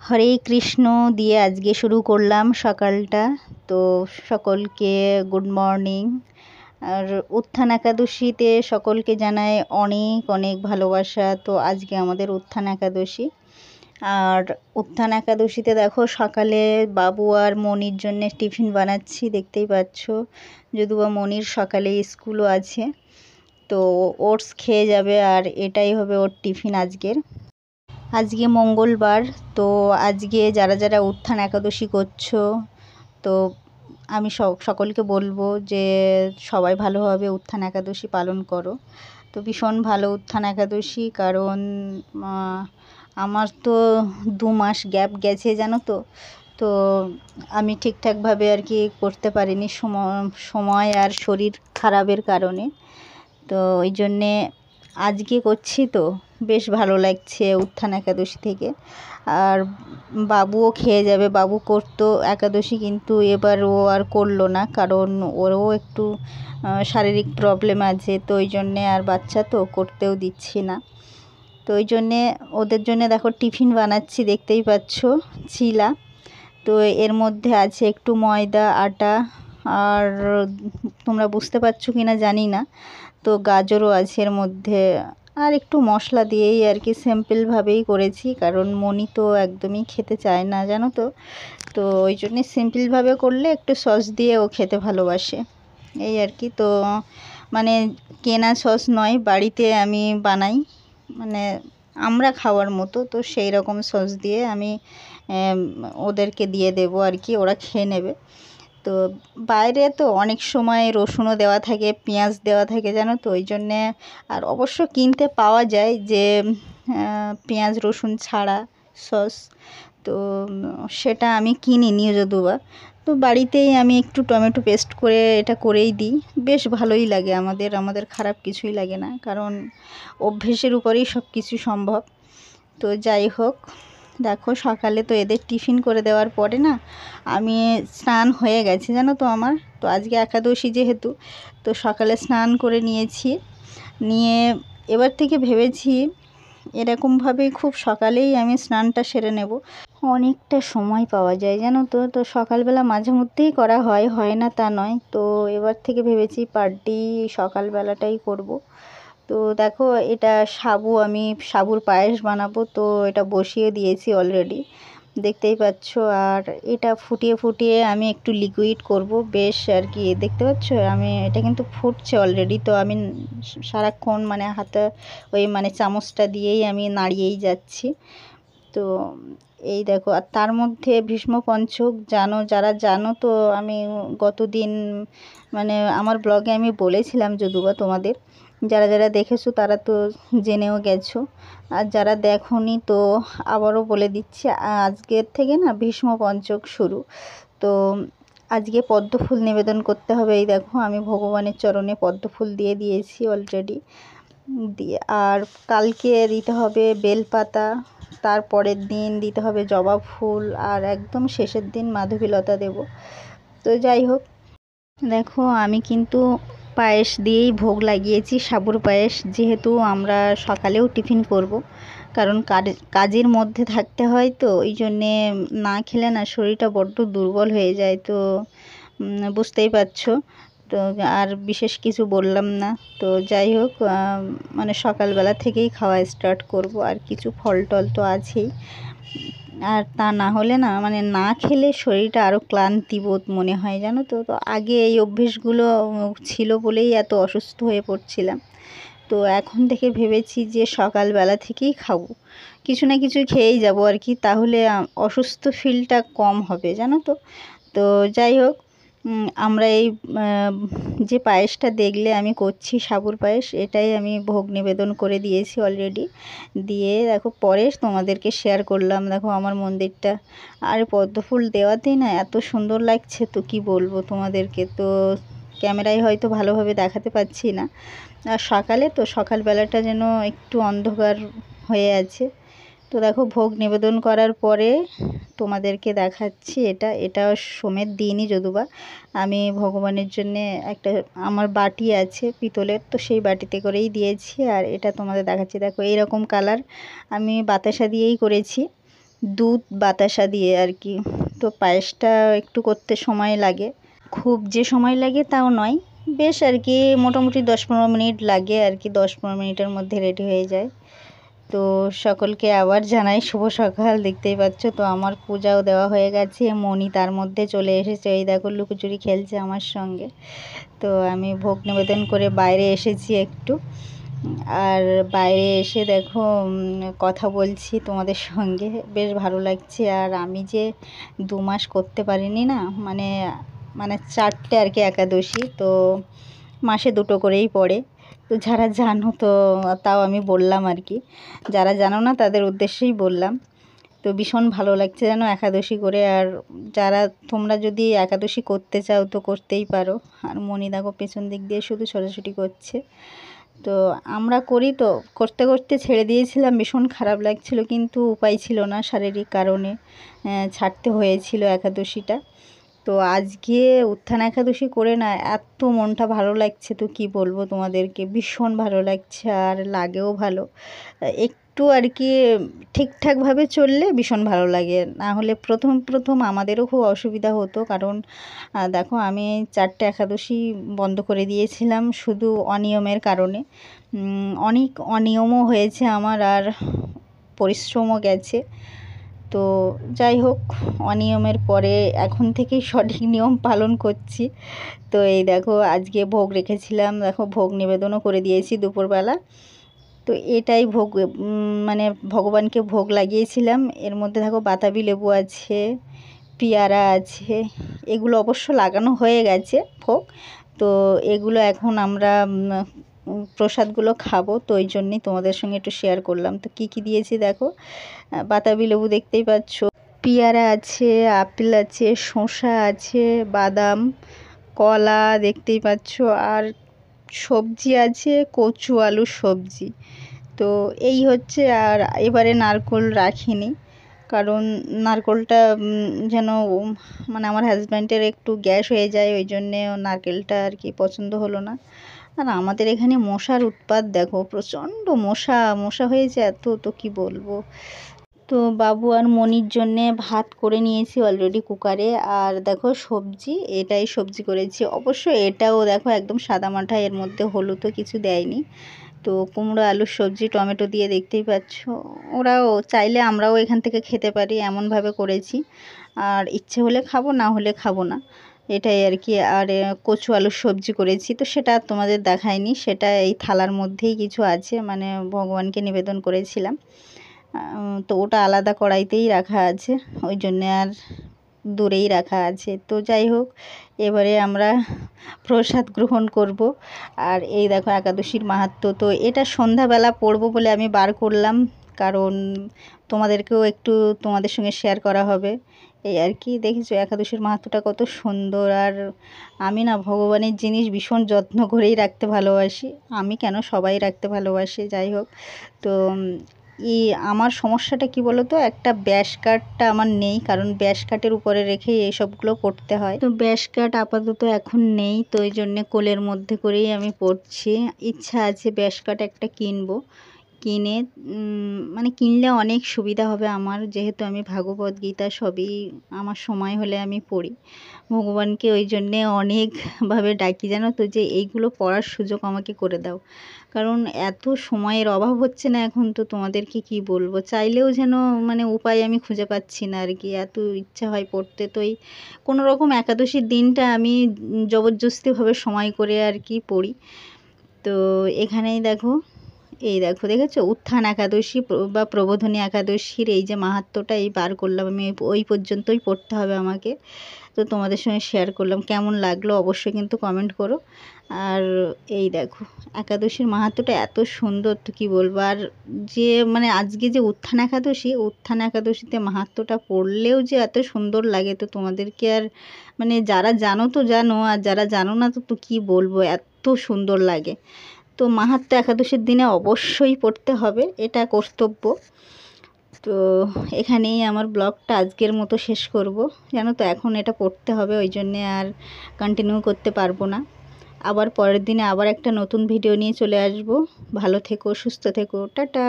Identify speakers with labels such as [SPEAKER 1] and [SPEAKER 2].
[SPEAKER 1] হরে কৃষ্ণ দিয়ে আজকে শুরু করলাম সকালটা। তো সকলকে গুড মর্নিং। আর উত্থান একাদশীতে সকলকে জানাই অনেক অনেক ভালোবাসা। তো আজকে আমাদের উত্থান একাদশী। আর উত্থান একাদশীতে দেখো সকালে বাবু আর মনির জন্য টিফিন বানাচ্ছি, দেখতেই পাচ্ছ। যদিও মনির সকালে স্কুলও আছে, তো ওটস খেয়ে যাবে আর এটাই হবে ওর টিফিন আজকের। আজকে মঙ্গলবার, তো আজকে যারা যারা উত্থান একাদশী করছো, তো আমি সকলকে বলবো যে সবাই ভালোভাবে উত্থান একাদশী পালন করো। তো ভীষণ ভালো উত্থান একাদশী, কারণ আমার তো 2 মাস গ্যাপ গেছে জানো তো। তো আমি ঠিকঠাকভাবে আর কি করতে পারিনি, সময় আর শরীর খারাপের কারণে। তো ওই জন্যে আজকে করছি, তো বেশ ভালো লাগছে উত্থান একাদশী থেকে। আর বাবুও খেয়ে যাবে। বাবু করতো একাদশী, কিন্তু এবার ও আর করলো না, কারণ ওরও একটু শারীরিক প্রবলেম আছে। তো ওই জন্যে আর বাচ্চা তো করতেও দিচ্ছি না। তো ওই জন্যে ওদের জন্য দেখো টিফিন বানাচ্ছি, দেখতেই পাচ্ছ, চিলা। তো এর মধ্যে আছে একটু ময়দা, আটা, আর তোমরা বুঝতে পারছো কি না জানি না, তো গাজরও আছে এর মধ্যে, আর একটু মশলা দিয়েই আর কি সিম্পলভাবেই করেছি, কারণ মনি তো একদমই খেতে চায় না জানো তো। তো ওই জন্যে সিম্পলভাবে করলে একটু সস দিয়ে ও খেতে ভালোবাসে, এই আর কি। তো মানে কেনা সস নয়, বাড়িতে আমি বানাই, মানে আমরা খাওয়ার মতো। তো সেই রকম সস দিয়ে আমি ওদেরকে দিয়ে দেবো আর কি, ওরা খেয়ে নেবে। তো বাইরে তো অনেক সময় রসুনও দেওয়া থাকে, পেঁয়াজ দেওয়া থাকে জানো তো, ওই জন্যে। আর অবশ্য কিনতে পাওয়া যায় যে পেঁয়াজ রসুন ছাড়া সস, তো সেটা আমি কিনিনি যদিও। তো বাড়িতেই আমি একটু টমেটো পেস্ট করে এটা করেই দিই, বেশ ভালোই লাগে আমাদের খারাপ কিছুই লাগে না, কারণ অভ্যেসের উপরেই সব কিছু সম্ভব। তো যাই হোক, দেখো সকালে তো এদের টিফিন করে দেওয়ার পরে না আমি স্নান হয়ে গেছে জানো তো আমার। তো আজকে একাদশী যেহেতু, তো সকালে স্নান করে নিয়েছি। নিয়ে এবার থেকে ভেবেছি এরকমভাবেই খুব সকালেই আমি স্নানটা সেরে নেব, অনেকটা সময় পাওয়া যায় জানো তো। তো সকালবেলা মাঝে মধ্যেই করা হয় না তা নয়। তো এবার থেকে ভেবেছি পার ডে সকালবেলাটাই করব। তো দেখো এটা আমি সাবুর পায়েস বানাবো, তো এটা বসিয়ে দিয়েছি অলরেডি, দেখতেই পাচ্ছ। আর এটা ফুটিয়ে ফুটিয়ে আমি একটু লিকুইড করব বেশ আর কি, দেখতে পাচ্ছ আমি এটা কিন্তু ফুটছে অলরেডি। তো আমি সারাক্ষণ মানে হাতে ওই মানে চামচটা দিয়েই আমি নাড়িয়েই যাচ্ছি। তো এই দেখো, আর তার মধ্যে ভীষ্ম পঞ্চক যারা জানো, তো আমি গতদিন মানে আমার ব্লগে আমি বলেছিলাম যদিও তোমাদের, যারা যারা দেখেছো তারা তো জেনেও গেছো, আর যারা দেখোনি তো আবারও বলে দিচ্ছি, আজকের থেকে না ভীষ্ম পঞ্চক শুরু। তো আজকে পদ্ম ফুল নিবেদন করতে হবে। এই দেখো আমি ভগবানের চরণে পদ্ম ফুল দিয়ে দিয়েছি অলরেডি, দিয়ে আর কালকে দিতে হবে বেলপাতা, তারপরের দিন দিতে হবে জবা ফুল, আর একদম শেষের দিন মাধবীলতা দেব। তো যাই হোক, দেখো আমি কিন্তু পায়েস দিয়েই ভোগ লাগিয়েছি, সাবুর পায়েস, যেহেতু আমরা সকালেও টিফিন করব, কারণ কাজের মধ্যে থাকতে হয়। তো ওই জন্যে না খেলে না শরীরটা বড্ড দুর্বল হয়ে যায়। তো বুঝতেই পারছো। তো আর বিশেষ কিছু বললাম না। তো যাই হোক, মানে সকালবেলা থেকেই খাওয়া স্টার্ট করব, আর কিছু ফল টল তো আছেই। আর তা না হলে না মানে না খেলে শরীরটা আরও ক্লান্তি বোধ মনে হয় জানো তো। তো আগে এই অভ্যেসগুলো ছিল বলেই এত অসুস্থ হয়ে পড়ছিলাম। তো এখন থেকে ভেবেছি যে সকালবেলা থেকেই খাবো, কিছু না কিছু খেয়েই যাব আর কি, তাহলে অসুস্থ ফিলটা কম হবে জানো তো। তো যাই হোক, আমরা এই যে পায়েসটা দেখলে আমি করছি সাবুর পায়েস, এটাই আমি ভোগ নিবেদন করে দিয়েছি অলরেডি। দিয়ে দেখো পরে তোমাদেরকে শেয়ার করলাম, দেখো আমার মন্দিরটা, আর পদ্ম ফুল দেওয়াতেই না এত সুন্দর লাগছে, তো কি বলবো তোমাদেরকে। তো ক্যামেরায় হয়তো ভালোভাবে দেখাতে পাচ্ছি না, আর সকালে তো সকালবেলাটা যেন একটু অন্ধকার হয়ে আছে। তো দেখো ভোগ নিবেদন করার পরে তোমাদেরকে দেখাচ্ছি, এটা সোমের দিনই যদুবা আমি ভগবানের জন্যে একটা আমার বাটি আছে পিতলের, তো সেই বাটিতে করেই দিয়েছি। আর এটা তোমাদের দেখাচ্ছি, দেখো এইরকম কালার আমি বাতাসা দিয়েই করেছি। দুধ বাতাসা দিয়ে আর কি। তো পায়েসটা একটু করতে সময় লাগে, খুব যে সময় লাগে তাও নয়, বেশ আর কি মোটামুটি 10-15 মিনিট লাগে আর কি, 10-15 মিনিটের মধ্যে রেডি হয়ে যায়। তো সকলকে আবার জানাই শুভ সকাল। দেখতেই পাচ্ছ তো আমার পূজাও দেওয়া হয়ে গেছে, মণি তার মধ্যে চলে এসেছে, এই দেখো লুকোচুরি খেলছে আমার সঙ্গে। তো আমি ভোগ নিবেদন করে বাইরে এসেছি একটু, আর বাইরে এসে দেখো কথা বলছি তোমাদের সঙ্গে, বেশ ভালো লাগছে। আর আমি যে 2 মাস করতে পারিনি না, মানে 4টে আর কি একাদশী, তো মাসে 2টো করেই পড়ে। তো যারা জানো তো তাও আমি বললাম আর কি, যারা জানো না তাদের উদ্দেশ্যেই বললাম। তো ভীষণ ভালো লাগছে যেন একাদশী করে। আর যারা তোমরা যদি একাদশী করতে চাও তো করতেই পারো। আর মনি দেখো পেছন দিক দিয়ে শুধু ছোটাছুটি করছে। তো আমরা করি, তো করতে করতে ছেড়ে দিয়েছিলাম, ভীষণ খারাপ লাগছিল, কিন্তু উপায় ছিল না, শারীরিক কারণে ছাড়তে হয়েছিল একাদশীটা। তো আজকে উত্থান একাদশী করে না এত মনটা ভালো লাগছে, তো কি বলবো তোমাদেরকে, ভীষণ ভালো লাগছে আর লাগেও ভালো। একটু আর কি ঠিকঠাকভাবে চললে ভীষণ ভালো লাগে, না হলে প্রথম প্রথম আমাদেরও খুব অসুবিধা হতো। কারণ দেখো আমি 4টে একাদশী বন্ধ করে দিয়েছিলাম শুধু অনিয়মের কারণে। অনেক অনিয়মও হয়েছে আমার, আর পরিশ্রমও গেছে। তো যাই হোক, অনিয়মের পরে এখন থেকেই সঠিক নিয়ম পালন করছি। তো এই দেখো আজকে ভোগ রেখেছিলাম, দেখো ভোগ নিবেদনও করে দিয়েছি দুপুরবেলা। তো এটাই ভোগ, মানে ভগবানকে ভোগ লাগিয়েছিলাম। এর মধ্যে দেখো বাতাবি লেবু আছে, পেয়ারা আছে, এগুলো অবশ্য লাগানো হয়ে গেছে ভোগ। তো এগুলো এখন আমরা প্রসাদগুলো খাবো, তো ওই জন্যই তোমাদের সঙ্গে একটু শেয়ার করলাম। তো কি কি দিয়েছি দেখো, বাতাবি লেবু দেখতেই পাচ্ছ, পেয়ারা আছে, আপেল আছে, শসা আছে, বাদাম, কলা দেখতেই পাচ্ছ, আর সবজি আছে কচু আলুর সবজি। তো এই হচ্ছে। আর এবারে নারকেল রাখিনি, কারণ নারকেলটা যেন মানে আমার হাজব্যান্ডের একটু গ্যাস হয়ে যায়, ওই জন্যে নারকেলটা আর কি পছন্দ হলো না। আর আমাদের এখানে মশার উৎপাত দেখো, প্রচণ্ড মশা মশা হয়েছে এত, তো কি বলবো। তো বাবু আর মনির জন্যে ভাত করে নিয়েছি অলরেডি কুকারে। আর দেখো সবজি, এটাই সবজি করেছি, অবশ্য এটাও দেখো একদম সাদামাটা, এর মধ্যে হলুদও কিছু দেয়নি। তো কুমড়ো আলুর সবজি টমেটো দিয়ে, দেখতেই পাচ্ছ। ওরাও চাইলে আমরাও এখান থেকে খেতে পারি, এমনভাবে করেছি। আর ইচ্ছে হলে খাবো, না হলে খাবো না, এটাই আর কি। আর কচু আলুর সবজি করেছি, তো সেটা তোমাদের দেখায়নি, সেটা এই থালার মধ্যেই কিছু আছে, মানে ভগবানকে নিবেদন করেছিলাম। তো ওটা আলাদা কড়াইতেই রাখা আছে, ওই জন্যে আর দূরেই রাখা আছে। তো যাই হোক, এবারে আমরা প্রসাদ গ্রহণ করব। আর এই দেখো একাদশীর মাহাত্ম্য, তো এটা সন্ধ্যাবেলা পড়ব বলে আমি বার করলাম, কারণ তোমাদেরকেও একটু তোমাদের সঙ্গে শেয়ার করা হবে, এই আর কি। দেখেছো একাদশীর মাহাত্ম্যটা কত সুন্দর। আর আমি না ভগবানের জিনিস ভীষণ যত্ন করেই রাখতে ভালোবাসি, আমি কেন সবাই রাখতে ভালোবাসে। যাই হোক, তো আমার সমস্যাটা কি বলো তো, একটা ব্যাস কাঠটা আমার নেই, কারণ ব্যাস কাঠের উপরে রেখেই এইসবগুলো পড়তে হয়। তো ব্যাস কাঠ আপাতত এখন নেই, তো ওই জন্যে কোলের মধ্যে করেই আমি পড়ছি। ইচ্ছা আছে ব্যাস কাঠ একটা কিনবো, কিনে মানে কিনলে অনেক সুবিধা হবে আমার, যেহেতু আমি ভাগবত গীতা সবই আমার সময় হলে আমি পড়ি। ভগবানকে ওই জন্যে অনেকভাবে ডাকি, জানো তো, যে এইগুলো পড়ার সুযোগ আমাকে করে দাও। কারণ এত সময়ের অভাব হচ্ছে না এখন, তো তোমাদেরকে কি বলবো, চাইলেও যেন মানে উপায় আমি খুঁজে পাচ্ছি না আর কি, এত ইচ্ছা হয় পড়তে। তো এই কোনো রকম একাদশীর দিনটা আমি জবরদস্তিভাবে সময় করে আর কি পড়ি। তো এখানেই দেখো, এই দেখো দেখেছো উত্থান একাদশী বা প্রবোধনী একাদশীর এই যে মাহাত্ম্যটা এই বার করলাম আমি, ওই পর্যন্তই পড়তে হবে আমাকে। তো তোমাদের সঙ্গে শেয়ার করলাম, কেমন লাগলো অবশ্যই কিন্তু কমেন্ট করো। আর এই দেখো একাদশীর মাহাত্ম্যটা এত সুন্দর, তো কী বলবো। আর যে মানে আজকে যে উত্থান একাদশী, উত্থান একাদশীতে মাহাত্ম্যটা পড়লেও যে এত সুন্দর লাগে, তো তোমাদেরকে আর মানে যারা জানো তো জানো, আর যারা জানো না তো কী বলবো, এত সুন্দর লাগে। তো মাহাত্ম্য একাদশীর দিনে অবশ্যই পড়তে হবে, এটা কর্তব্য। তো এখানেই আমার ব্লগটা আজকের মতো শেষ করব, জানো তো এখন এটা পড়তে হবে, ওই জন্যে আর কন্টিনিউ করতে পারবো না। আবার পরের দিনে আবার একটা নতুন ভিডিও নিয়ে চলে আসব। ভালো থেকো, সুস্থ থেকো, টাটা।